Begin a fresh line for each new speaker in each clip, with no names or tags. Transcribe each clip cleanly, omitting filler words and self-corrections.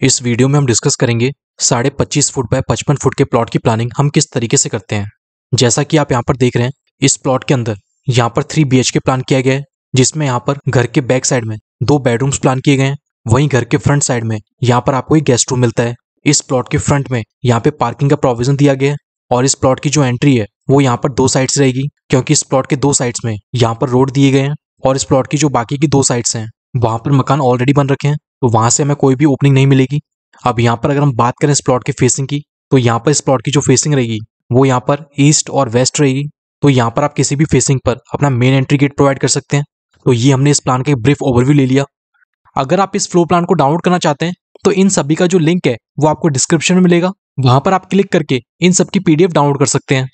इस वीडियो में हम डिस्कस करेंगे 25.5 फुट बाय 55 फुट के प्लॉट की प्लानिंग हम किस तरीके से करते हैं। जैसा कि आप यहाँ पर देख रहे हैं, इस प्लॉट के अंदर यहाँ पर 3 BHK प्लान किया गया है, जिसमें यहाँ पर घर के बैक साइड में 2 बेडरूम्स प्लान किए गए हैं। वहीं घर के फ्रंट साइड में यहाँ पर आपको एक गेस्ट रूम मिलता है। इस प्लॉट के फ्रंट में यहाँ पे पार्किंग का प्रोविजन दिया गया है और इस प्लॉट की जो एंट्री है वो यहाँ पर 2 साइड्स रहेगी, क्योंकि इस प्लॉट के 2 साइड्स में यहाँ पर रोड दिए गए हैं और इस प्लॉट की जो बाकी की 2 साइड्स हैं वहां पर मकान ऑलरेडी बन रखे हैं, तो वहां से हमें कोई भी ओपनिंग नहीं मिलेगी। अब यहाँ पर अगर हम बात करें इस प्लॉट की फेसिंग की, तो यहाँ पर इस प्लॉट की जो फेसिंग रहेगी वो यहाँ पर ईस्ट और वेस्ट रहेगी। तो यहाँ पर आप किसी भी फेसिंग पर अपना मेन एंट्री गेट प्रोवाइड कर सकते हैं। तो ये हमने इस प्लान का एक ब्रीफ ओवरव्यू ले लिया। अगर आप इस फ्लोर प्लान को डाउनलोड करना चाहते हैं तो इन सभी का जो लिंक है वो आपको डिस्क्रिप्शन में मिलेगा, वहां पर आप क्लिक करके इन सब की PDF डाउनलोड कर सकते हैं।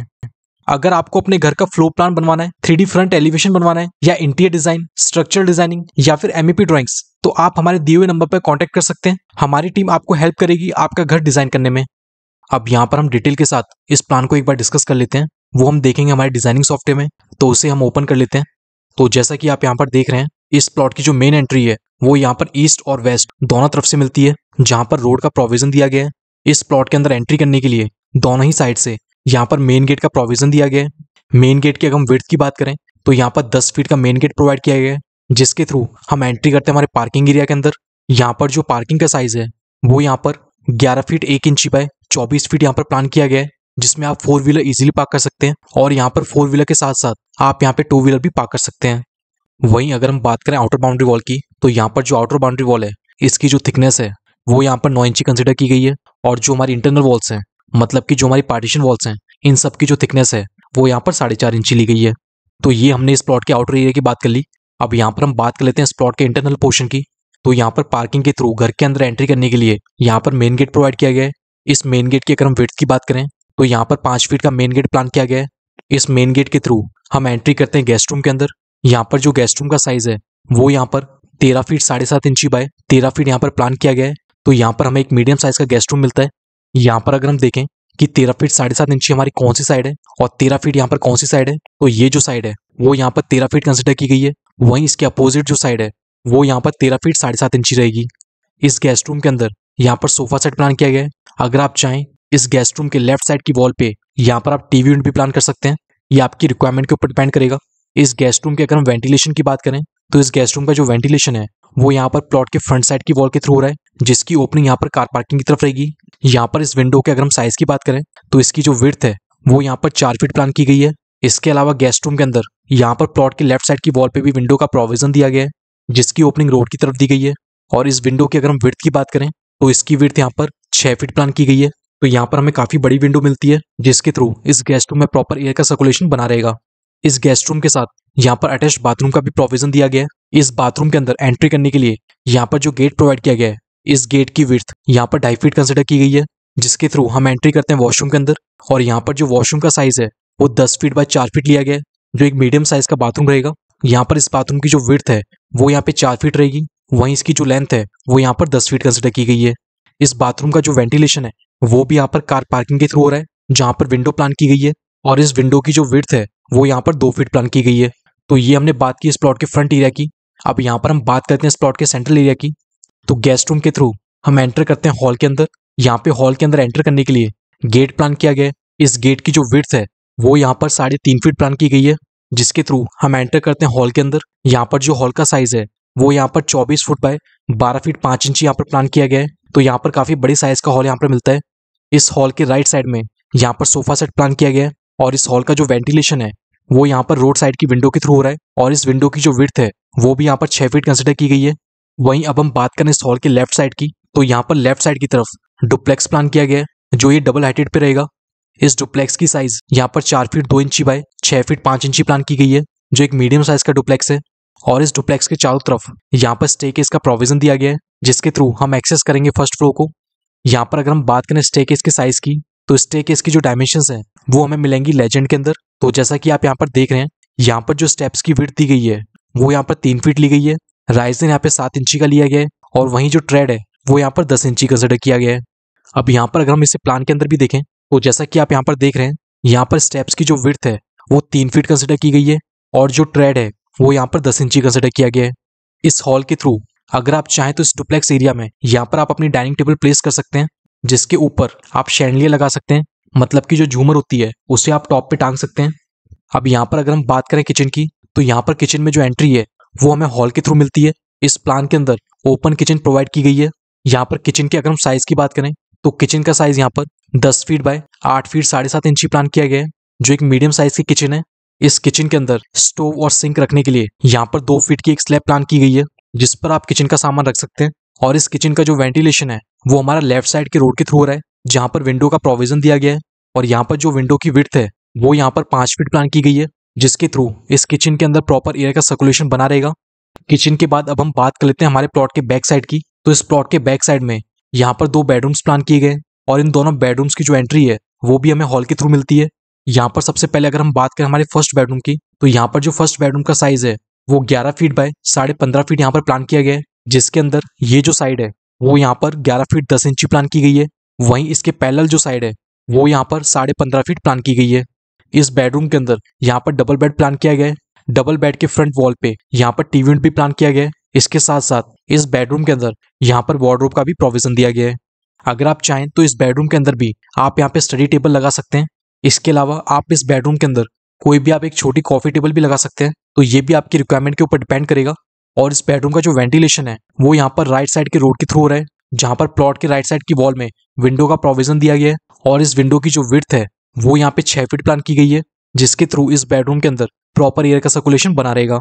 अगर आपको अपने घर का फ्लोर प्लान बनवाना है, 3D फ्रंट एलिवेशन बनवाना है, या इंटीरियर डिजाइन, स्ट्रक्चरल डिजाइनिंग या फिर MEP ड्राइंग्स, तो आप हमारे दिए हुए नंबर पर कांटेक्ट कर सकते हैं। हमारी टीम आपको हेल्प करेगी आपका घर डिजाइन करने में। अब यहाँ पर हम डिटेल के साथ इस प्लान को एक बार डिस्कस कर लेते हैं। वो हम देखेंगे हमारे डिजाइनिंग सॉफ्टवेयर में, तो उसे हम ओपन कर लेते हैं। तो जैसा कि आप यहाँ पर देख रहे हैं, इस प्लॉट की जो मेन एंट्री है वो यहाँ पर ईस्ट और वेस्ट दोनों तरफ से मिलती है, जहां पर रोड का प्रोविजन दिया गया है। इस प्लॉट के अंदर एंट्री करने के लिए दोनों ही साइड से यहाँ पर मेन गेट का प्रोविजन दिया गया है। मेन गेट की अगर हम विड्थ की बात करें तो यहाँ पर 10 फीट का मेन गेट प्रोवाइड किया गया है, जिसके थ्रू हम एंट्री करते हैं हमारे पार्किंग एरिया के अंदर। यहाँ पर जो पार्किंग का साइज है वो यहाँ पर 11 फीट 1 इंची बाय 24 फीट यहाँ पर प्लान किया गया है, जिसमें आप 4 व्हीलर इजीली पार्क कर सकते हैं और यहाँ पर 4 व्हीलर के साथ साथ आप यहाँ पे 2 व्हीलर भी पार्क कर सकते हैं। वहीं अगर हम बात करें आउटर बाउंड्री वॉल की, तो यहाँ पर जो आउटर बाउंड्री वॉल है इसकी जो थिकनेस है वो यहाँ पर 9 इंची कंसिडर की गई है, और जो हमारी इंटरनल वॉल्स हैं, मतलब कि जो हमारी पार्टीशन वॉल्स हैं, इन सब की जो थिकनेस है वो यहाँ पर 4.5 इंची ली गई है। तो ये हमने इस प्लॉट के आउटर एरिया की बात कर ली। अब यहाँ पर हम बात कर लेते हैं इस प्लॉट के इंटरनल पोर्शन की। तो यहाँ पर पार्किंग के थ्रू घर के अंदर एंट्री करने के लिए यहाँ पर मेन गेट प्रोवाइड किया गया है। इस मेन गेट की अगर हम विड्थ की बात करें तो यहाँ पर 5 फीट का मेन गेट प्लान किया गया है। इस मेन गेट के थ्रू हम एंट्री करते हैं गेस्ट रूम के अंदर। यहाँ पर जो गेस्ट रूम का साइज है वो यहाँ पर 13 फीट 7.5 इंची बाय 13 फीट यहाँ पर प्लान किया गया है। तो यहाँ पर हमें एक मीडियम साइज का गेस्ट रूम मिलता है। यहाँ पर अगर हम देखें कि 13 फीट 7.5 इंची हमारी कौन सी साइड है और 13 फीट यहाँ पर कौन सी साइड है, तो ये जो साइड है वो यहाँ पर 13 फीट कंसिडर की गई है। वहीं इसके अपोजिट जो साइड है वो यहाँ पर 13 फीट 7.5 इंची रहेगी। इस गेस्ट रूम के अंदर यहाँ पर सोफा सेट प्लान किया गया है। अगर आप चाहें इस गेस्ट रूम के लेफ्ट साइड की वॉल पे यहाँ पर आप TV यूनिट भी प्लान कर सकते हैं। ये आपकी रिक्वायरमेंट के ऊपर डिपेंड करेगा। इस गेस्ट रूम के अगर हम वेंटिलेशन की बात करें तो इस गेस्ट रूम का जो वेंटिलेशन है वो यहाँ पर प्लॉट के फ्रंट साइड की वॉल के थ्रू हो रहा है, जिसकी ओपनिंग यहाँ पर कार पार्किंग की तरफ रहेगी। यहाँ पर इस विंडो के अगर हम साइज की बात करें तो इसकी जो विड्थ है वो यहाँ पर 4 फीट प्लान की गई है। इसके अलावा गेस्ट रूम के अंदर यहाँ पर प्लॉट के लेफ्ट साइड की वॉल पे भी विंडो का प्रोविजन दिया गया है, जिसकी ओपनिंग रोड की तरफ दी गई है। और इस विंडो की अगर हम विड्थ की बात करें तो इसकी विड्थ यहाँ पर 6 फीट प्लान की गई है। तो यहाँ पर हमें काफी बड़ी विंडो मिलती है, जिसके थ्रू इस गेस्ट रूम में प्रॉपर एयर का सर्कुलेशन बना रहेगा। इस गेस्ट रूम के साथ यहाँ पर अटैच्ड बाथरूम का भी प्रोविजन दिया गया है। इस बाथरूम के अंदर एंट्री करने के लिए यहाँ पर जो गेट प्रोवाइड किया गया है, इस गेट की विड्थ यहाँ पर 2.5 फीट कंसिडर की गई है, जिसके थ्रू हम एंट्री करते हैं वॉशरूम के अंदर। और यहाँ पर जो वॉशरूम का साइज है वो 10 फीट बाय 4 फीट लिया गया है, जो एक मीडियम साइज का बाथरूम रहेगा। यहाँ पर इस बाथरूम की जो विड्थ है वो यहाँ पे 4 फीट रहेगी। वहीं इसकी जो लेंथ है वो यहाँ पर 10 फीट कंसिडर की गई है। इस बाथरूम का जो वेंटिलेशन है वो भी यहाँ पर कार पार्किंग के थ्रू हो रहा है, जहाँ पर विंडो प्लान की गई है। और इस विंडो की जो विड्थ है वो यहाँ पर 2 फीट प्लान की गई है। तो ये हमने बात की इस प्लॉट के फ्रंट एरिया की। अब यहाँ पर हम बात करते हैं इस प्लॉट के सेंट्रल एरिया की। तो गेस्ट रूम के थ्रू हम एंटर करते हैं हॉल के अंदर। यहाँ पे हॉल के अंदर एंटर करने के लिए गेट प्लान किया गया है। इस गेट की जो विड्थ है वो यहाँ पर 3.5 फीट प्लान की गई है, जिसके थ्रू हम एंटर करते हैं हॉल के अंदर। यहाँ पर जो हॉल का साइज है वो यहाँ पर 24 फुट बाय 12 फीट 5 इंची यहाँ पर प्लान किया गया है। तो यहाँ पर काफी बड़ी साइज का हॉल यहाँ पर मिलता है। इस हॉल के राइट साइड में यहाँ पर सोफा सेट प्लान किया गया है, और इस हॉल का जो वेंटिलेशन है वो यहाँ पर रोड साइड की विंडो के थ्रू हो रहा है। और इस विंडो की जो विड्थ है वो भी यहाँ पर 6 फीट कंसिडर की गई है। वहीं अब हम बात करें इस हॉल के लेफ्ट साइड की, तो यहाँ पर लेफ्ट साइड की तरफ डुप्लेक्स प्लान किया गया है, जो ये डबल हाइटेड पे रहेगा। इस डुप्लेक्स की साइज यहाँ पर 4 फीट 2 इंची बाय 6 फीट 5 इंची प्लान की गई है, जो एक मीडियम साइज का डुप्लेक्स है। और इस डुप्लेक्स के चारों तरफ यहाँ पर स्टेकेस का प्रोविजन दिया गया है, जिसके थ्रू हम एक्सेस करेंगे फर्स्ट फ्लोर को। यहाँ पर अगर हम बात करें स्टेकेस के साइज की, तो स्टेकेस की जो डायमेंशंस हैं वो हमें मिलेंगी लेजेंड के अंदर। तो जैसा कि आप यहाँ पर देख रहे हैं, यहाँ पर जो स्टेप्स की विड्थ दी गई है वो यहाँ पर 3 फीट ली गई है। राइजन यहाँ पे 7 इंची का लिया गया है, और वहीं जो ट्रेड है वो यहाँ पर 10 इंची कंसिडर किया गया है। अब यहाँ पर अगर हम इसे प्लान के अंदर भी देखें, तो जैसा कि आप यहाँ पर देख रहे हैं, यहाँ पर स्टेप्स की जो विड्थ है वो 3 फीट कंसिडर की गई है, और जो ट्रेड है वो यहाँ पर 10 इंची कंसिडर किया गया है। इस हॉल के थ्रू अगर आप चाहें तो इस डुप्लेक्स एरिया में यहाँ पर आप अपनी डाइनिंग टेबल प्लेस कर सकते हैं, जिसके ऊपर आप शैंडलियर लगा सकते हैं, मतलब कि जो झूमर होती है उसे आप टॉप पे टांग सकते हैं। अब यहाँ पर अगर हम बात करें किचन की, तो यहाँ पर किचन में जो एंट्री है वो हमें हॉल के थ्रू मिलती है। इस प्लान के अंदर ओपन किचन प्रोवाइड की गई है। यहाँ पर किचन के अगर हम साइज की बात करें तो किचन का साइज यहाँ पर 10 फीट बाय 8 फीट 7.5 इंची प्लान किया गया है, जो एक मीडियम साइज की किचन है। इस किचन के अंदर स्टोव और सिंक रखने के लिए यहाँ पर 2 फीट की एक स्लैब प्लान की गई है, जिस पर आप किचन का सामान रख सकते हैं। और इस किचन का जो वेंटिलेशन है वो हमारा लेफ्ट साइड के रोड के थ्रू हो रहा है, जहाँ पर विंडो का प्रोविजन दिया गया है। और यहाँ पर जो विंडो की विड्थ है वो यहाँ पर 5 फीट प्लान की गई है, जिसके थ्रू इस किचन के अंदर प्रॉपर एयर का सर्कुलेशन बना रहेगा। किचन के बाद अब हम बात कर लेते हैं हमारे प्लॉट के बैक साइड की। तो इस प्लॉट के बैक साइड में यहाँ पर 2 बेडरूम्स प्लान किए गए, और इन दोनों बेडरूम्स की जो एंट्री है वो भी हमें हॉल के थ्रू मिलती है। यहाँ पर सबसे पहले अगर हम बात करें हमारे फर्स्ट बेडरूम की, तो यहाँ पर जो फर्स्ट बेडरूम का साइज है वो 11 फीट बाय 15.5 फीट यहाँ पर प्लान किया गया है, जिसके अंदर ये जो साइड है वो यहाँ पर 11 फीट 10 इंची प्लान की गई है। वहीं इसके पैरेलल जो साइड है वो यहाँ पर 15.5 फीट प्लान की गई है। इस बेडरूम के अंदर यहाँ पर डबल बेड प्लान किया गया है। डबल बेड के फ्रंट वॉल पे यहाँ पर टीवी यूनिट भी प्लान किया गया है। इसके साथ साथ इस बेडरूम के अंदर यहाँ पर वार्डरोब का भी प्रोविजन दिया गया है। अगर आप चाहें तो इस बेडरूम के अंदर भी आप यहाँ पे स्टडी टेबल लगा सकते हैं। इसके अलावा आप इस बेडरूम के अंदर कोई भी आप एक छोटी कॉफी टेबल भी लगा सकते हैं, तो ये भी आपकी रिक्वायरमेंट के ऊपर डिपेंड करेगा। और इस बेडरूम का जो वेंटिलेशन है वो यहाँ पर राइट साइड के रोड के थ्रू हो रहा है, जहाँ पर प्लॉट के राइट साइड की वॉल में विंडो का प्रोविजन दिया गया है। और इस विंडो की जो विड्थ है वो यहाँ पे 6 फीट प्लान की गई है, जिसके थ्रू इस बेडरूम के अंदर प्रॉपर एयर का सर्कुलेशन बना रहेगा।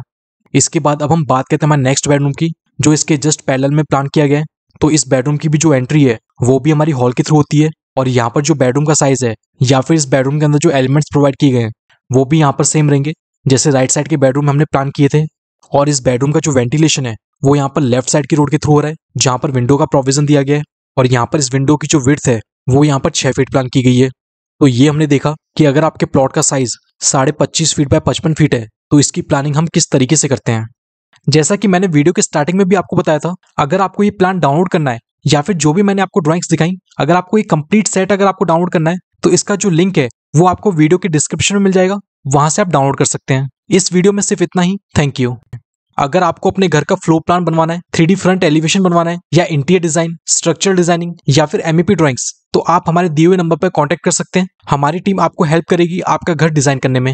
इसके बाद अब हम बात करते हैं हमारे नेक्स्ट बेडरूम की, जो इसके जस्ट पैरेलल में प्लान किया गया है। तो इस बेडरूम की भी जो एंट्री है वो भी हमारी हॉल के थ्रू होती है। और यहाँ पर जो बेडरूम का साइज है या फिर इस बेडरूम के अंदर जो एलिमेंट्स प्रोवाइड किए गए हैं वो भी यहाँ पर सेम रहेंगे, जैसे राइट साइड के बेडरूम हमने प्लान किए थे। और इस बेडरूम का जो वेंटिलेशन है वो यहाँ पर लेफ्ट साइड की रोड के थ्रू हो रहा है, जहाँ पर विंडो का प्रोविजन दिया गया है। और यहाँ पर इस विंडो की जो विड्थ है वो यहाँ पर 6 फीट प्लान की गई है। तो ये हमने देखा कि अगर आपके प्लॉट का साइज 25.5 फीट बाय 55 फीट है तो इसकी प्लानिंग हम किस तरीके से करते हैं। जैसा कि मैंने वीडियो के स्टार्टिंग में भी आपको बताया था, अगर आपको ये प्लान डाउनलोड करना है या फिर जो भी मैंने आपको ड्राइंग्स दिखाई, अगर आपको ये कंप्लीट सेट अगर आपको डाउनलोड करना है तो इसका जो लिंक है वो आपको वीडियो के डिस्क्रिप्शन में मिल जाएगा, वहां से आप डाउनलोड कर सकते हैं। इस वीडियो में सिर्फ इतना ही। Thank you. अगर आपको अपने घर का फ्लोर प्लान बनवाना है, 3D फ्रंट एलिवेशन बनवाना है, या इंटीरियर डिजाइन, स्ट्रक्चरल डिजाइनिंग या फिर MEP ड्राइंग्स, तो आप हमारे दिए हुए नंबर पर कांटेक्ट कर सकते हैं। हमारी टीम आपको हेल्प करेगी आपका घर डिजाइन करने में।